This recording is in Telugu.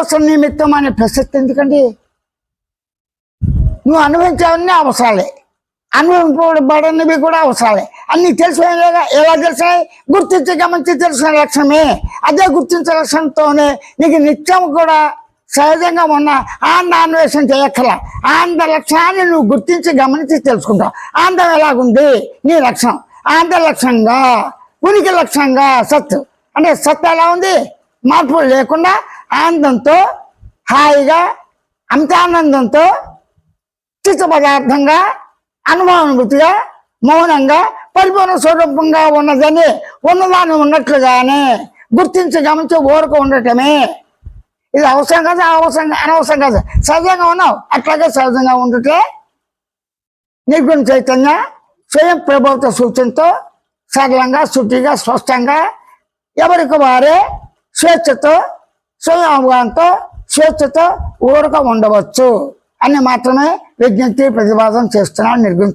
అవసరం నిమిత్తం అనే ప్రసక్తి ఎందుకండి? నువ్వు అనుభవించావన్నీ అవసరాలే, అనుభవింపబడినవి కూడా అవసరాలే. అన్ని తెలిసిపోయినాయిగా. ఎలా తెలిసినాయి? గుర్తించి గమనించి తెలిసిన లక్షణమే. అదే గుర్తించే లక్షణంతోనే నీకు నిత్యం కూడా సహజంగా ఉన్న ఆనందాన్వేషణ చేయక్కల. ఆనంద లక్షణాన్ని నువ్వు గుర్తించి గమనించి తెలుసుకుంటావు. ఆనందం ఎలాగుంది? నీ లక్షణం ఆనంద లక్షణంగా, ఉనికి లక్షణంగా సత్తు. అంటే సత్తు ఎలా ఉంది? మార్పులు లేకుండా ఆనందంతో, హాయిగా, అంత ఆనందంతో, చిత్త పదార్థంగా, అనుభవానుభూతిగా, మౌనంగా, పరిపూర్ణ స్వరూపంగా ఉన్నదని, ఉన్నదాన్ని ఉన్నట్లుగానే గుర్తించి గమనించి ఊరక ఉండటమే. ఇది అవసరం కదా, అనవసరం కదా. సహజంగా ఉన్నావు, అట్లాగే సహజంగా ఉండుటే నిర్గుణ చైతన్య స్వయం ప్రభావిత సూచనతో సరళంగా, శుద్ధిగా, స్పష్టంగా, ఎవరికి వారే స్వేచ్ఛతో, స్వయం అవగాహనతో, స్వేచ్ఛతో ఊరక ఉండవచ్చు అని మాత్రమే విజ్ఞప్తి ప్రతిపాదన చేస్తున్నాడు నిర్గుణ చైతన్య.